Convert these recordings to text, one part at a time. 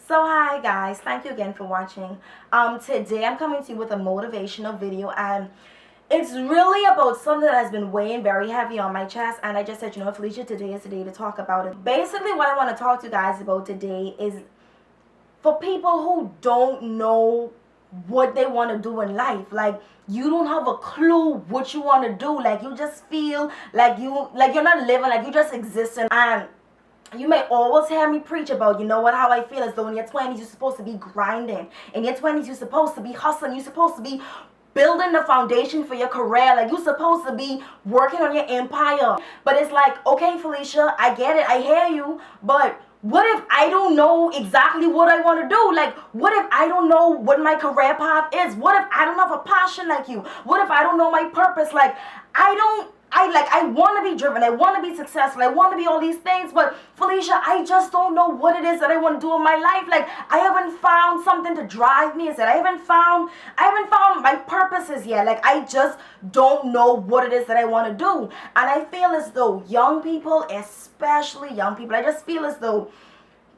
So hi guys, thank you again for watching. Today I'm coming to you with a motivational video, and it's really about something that has been weighing very heavy on my chest, and I just said, Felicia, today is the day to talk about it. Basically what I want to talk to you guys about today is for people who don't know what they want to do in life. Like, you don't have a clue what you want to do. Like, you just feel like you're not living, like you just existing. And you may always hear me preach about, how I feel as though in your 20s you're supposed to be grinding. In your 20s you're supposed to be hustling. You're supposed to be building the foundation for your career. Like, you're supposed to be working on your empire. But it's like, okay, Felicia, I get it. I hear you. But what if I don't know exactly what I want to do? Like, what if I don't know what my career path is? What if I don't have a passion like you? What if I don't know my purpose? Like, I want to be driven. I want to be successful. I want to be all these things. But Felicia, I just don't know what it is that I want to do in my life. Like, I haven't found something to drive me. I haven't found my purposes yet. Like, I just don't know what it is that I want to do. And I feel as though young people, especially young people, I just feel as though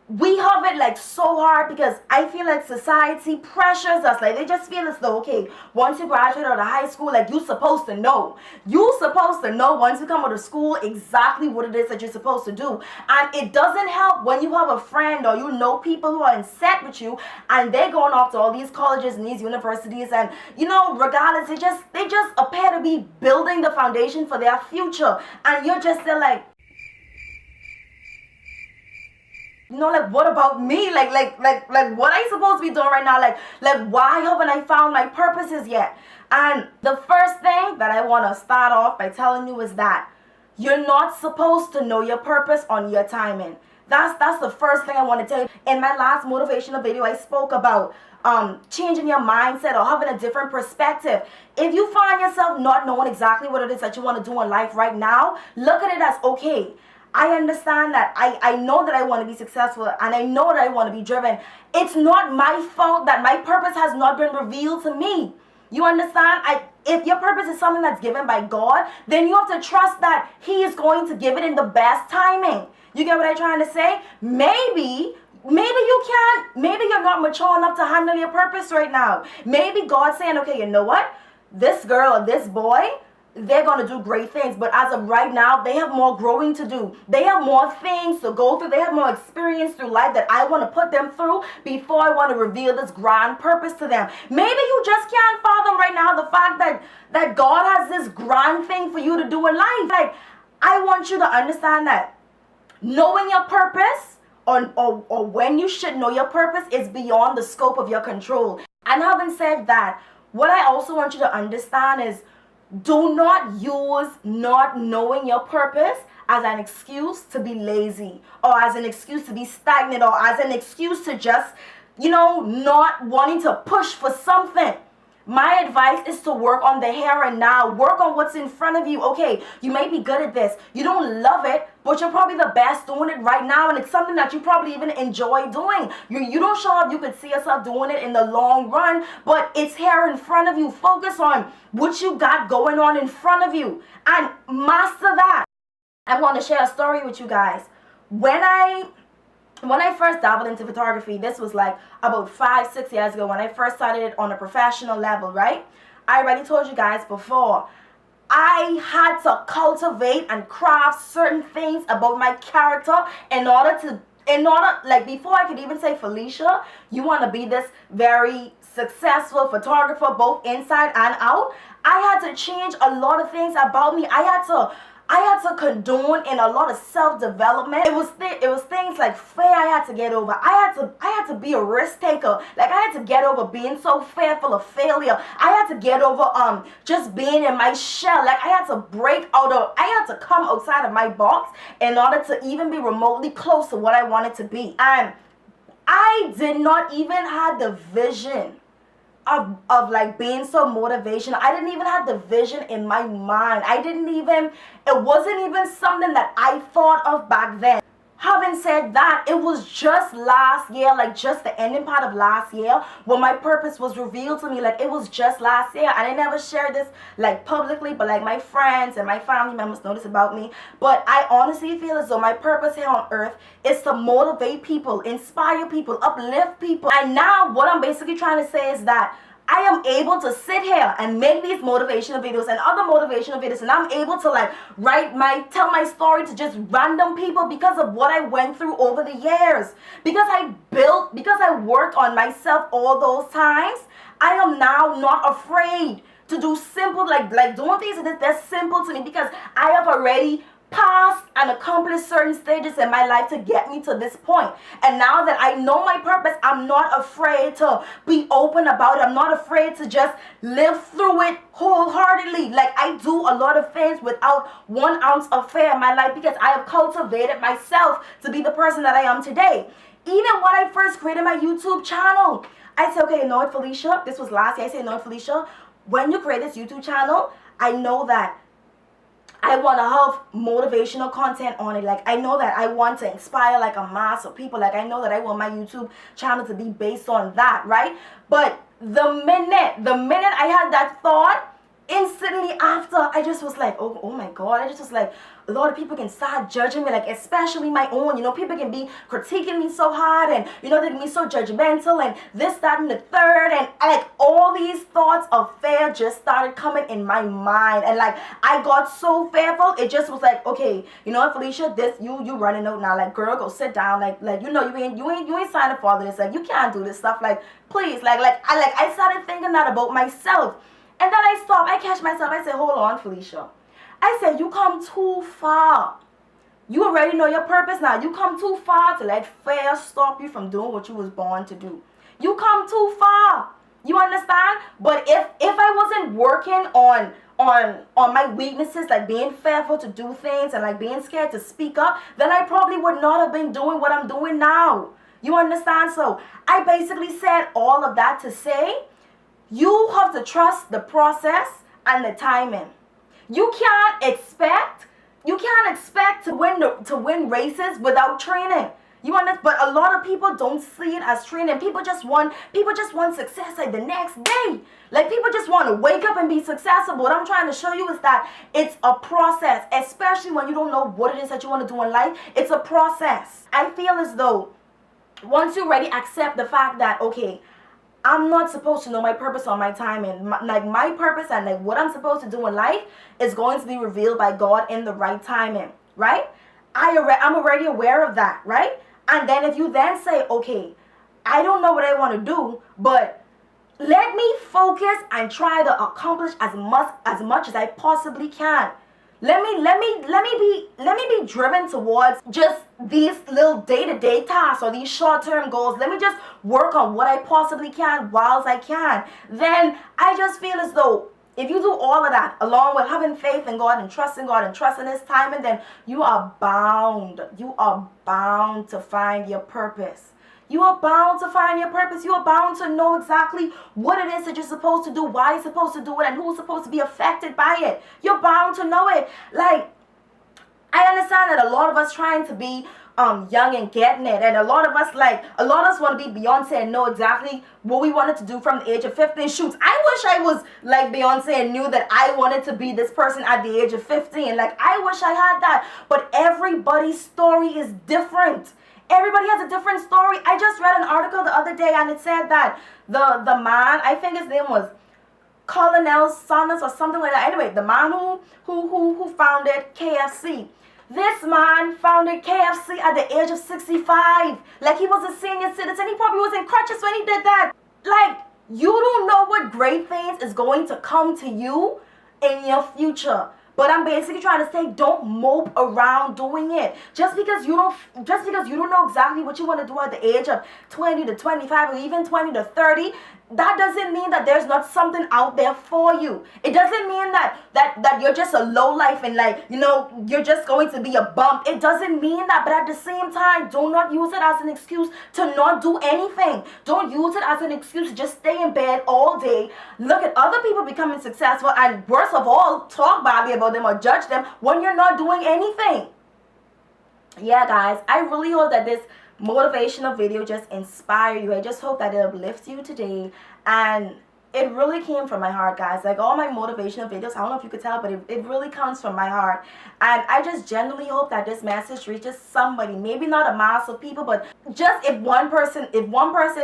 we have it like so hard, because I feel like society pressures us. Like, they just feel as though, okay, once you graduate out of high school, like, you're supposed to know. You're supposed to know once you come out of school exactly what it is that you're supposed to do. And it doesn't help when you have a friend or people who are in set with you, and they're going off to all these colleges and these universities, and regardless, they just appear to be building the foundation for their future, and you're just there like, like, what about me? Like what I supposed to be doing right now? Like, why haven't I found my purposes yet? And the first thing that I want to start off by telling you is that you're not supposed to know your purpose on your timing. That's the first thing I want to tell you. In my last motivational video, I spoke about changing your mindset or having a different perspective. If you find yourself not knowing exactly what it is that you want to do in life right now, look at it as, okay, I understand that. I know that I want to be successful, and I know that I want to be driven. It's not my fault that my purpose has not been revealed to me. You understand? If your purpose is something that's given by God, then you have to trust that He is going to give it in the best timing. You get what I'm trying to say? Maybe you can't. Maybe you're not mature enough to handle your purpose right now. Maybe God's saying, okay, you know what? This girl or this boy, they're going to do great things, but as of right now, they have more growing to do. They have more things to go through. They have more experience through life that I want to put them through before I want to reveal this grand purpose to them. Maybe you just can't fathom right now the fact that God has this grand thing for you to do in life. Like, I want you to understand that knowing your purpose or when you should know your purpose is beyond the scope of your control. And having said that, what I also want you to understand is, do not use not knowing your purpose as an excuse to be lazy, or as an excuse to be stagnant, or as an excuse to just, not wanting to push for something. My advice is to work on the here and now. Work on what's in front of you. Okay, you may be good at this. You don't love it, but you're probably the best doing it right now, and it's something that you probably even enjoy doing. You don't show up, you could see yourself doing it in the long run, but it's here in front of you. Focus on what you got going on in front of you and master that. I want to share a story with you guys. When I first dabbled into photography, this was like about 5-6 years ago, when I first started it on a professional level, right? I already told you guys before, I had to cultivate and craft certain things about my character before I could even say, Felicia, you want to be this very successful photographer, both inside and out. I had to change a lot of things about me. I had to condone in a lot of self-development. It was things like fear I had to get over. I had to be a risk taker. Like, I had to get over being so fearful of failure. I had to get over just being in my shell. Like, I had to come outside of my box in order to even be remotely close to what I wanted to be. And I did not even have the vision of like being so motivational. I didn't even have the vision in my mind. It wasn't even something that I thought of back then. Having said that, it was just last year, like just the ending part of last year, when my purpose was revealed to me. Like it was just last year. And I never shared this like publicly, but like my friends and my family members know this about me. But I honestly feel as though my purpose here on earth is to motivate people, inspire people, uplift people. And now what I'm basically trying to say is that I am able to sit here and make these motivational videos and other motivational videos, and I'm able to like tell my story to just random people because of what I went through over the years. Because I worked on myself all those times, I am now not afraid to do simple, like doing things that's simple to me, because I have already passed and accomplished certain stages in my life to get me to this point. And now that I know my purpose, I'm not afraid to be open about it. I'm not afraid to just live through it wholeheartedly. Like I do a lot of things without 1 ounce of fear in my life, because I have cultivated myself to be the person that I am today. Even when I first created my YouTube channel, I said, okay, you know what, Felicia, this was last year. I said, you know what, Felicia, when you create this YouTube channel, I know that I want to have motivational content on it. Like I know that I want to inspire like a mass of people. Like I know that I want my YouTube channel to be based on that, right? But the minute I had that thought, instantly after, I just was like, oh my God. I just was like, a lot of people can start judging me, like especially my own, people can be critiquing me so hard, and they can be so judgmental, and this, that, and the third, and like all these thoughts of fear just started coming in my mind, and like I got so fearful, it just was like, okay, you know what, Felicia, this you running out now, like girl, go sit down, like you ain't signing for all this, like you can't do this stuff, like please, I started thinking that about myself. And then I stopped, I catch myself, I said, hold on, Felicia. I said, you come too far. You already know your purpose now. You come too far to let fear stop you from doing what you was born to do. You come too far. You understand? But if I wasn't working on my weaknesses, like being fearful to do things and like being scared to speak up, then I probably would not have been doing what I'm doing now. You understand? So I basically said all of that to say, you have to trust the process and the timing. You can't expect to win races without training. You understand? But a lot of people don't see it as training. People just want success like the next day. Like people just want to wake up and be successful. What I'm trying to show you is that it's a process, especially when you don't know what it is that you want to do in life. It's a process. I feel as though once you already accept the fact that, okay, I'm not supposed to know my purpose on my time, and my purpose and like what I'm supposed to do in life is going to be revealed by God in the right timing, right? I'm already aware of that, right? And then if you then say, okay, I don't know what I want to do, but let me focus and try to accomplish as much as I possibly can. Let me be driven towards just these little day-to-day tasks or these short-term goals. Let me just work on what I possibly can whilst I can. Then I just feel as though if you do all of that, along with having faith in God and trusting His timing, then you are bound to find your purpose. You are bound to find your purpose. You are bound to know exactly what it is that you're supposed to do, why you're supposed to do it, and who's supposed to be affected by it. You're bound to know it. Like, I understand that a lot of us trying to be young and getting it, and a lot of us want to be Beyonce and know exactly what we wanted to do from the age of 15. Shoots, I wish I was like Beyonce and knew that I wanted to be this person at the age of 15. Like, I wish I had that. But everybody's story is different. Everybody has a different story. I just read an article the other day, and it said that the man, I think his name was Colonel Sanders or something like that. Anyway, the man who founded KFC. This man founded KFC at the age of 65. Like, he was a senior citizen. He probably was in crutches when he did that. Like, you don't know what great things is going to come to you in your future. But I'm basically trying to say, don't mope around doing it. Just because you don't know exactly what you want to do at the age of 20 to 25 or even 20 to 30, that doesn't mean that there's not something out there for you. It doesn't mean that you're just a low life and you're just going to be a bump. It doesn't mean that. But at the same time, do not use it as an excuse to not do anything. Don't use it as an excuse to just stay in bed all day, look at other people becoming successful, and worst of all, talk badly about them or judge them when you're not doing anything. yeah, guys, I really hope that this motivational video just inspire you. I just hope that it uplifts you today. And it really came from my heart, guys. Like all my motivational videos, I don't know if you could tell, but it really comes from my heart. And I just genuinely hope that this message reaches somebody, maybe not a mass of people, but just if one person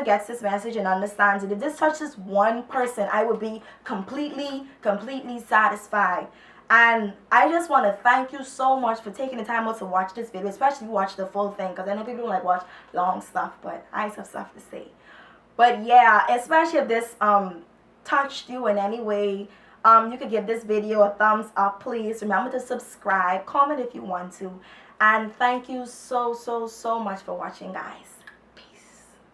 gets this message and understands it, if this touches one person, I would be completely satisfied. And I just want to thank you so much for taking the time out to watch this video, especially watch the full thing, because I know people don't like watch long stuff, but I have stuff to say. But yeah, especially if this touched you in any way, you could give this video a thumbs up, please. Remember to subscribe, comment if you want to, and thank you so much for watching, guys.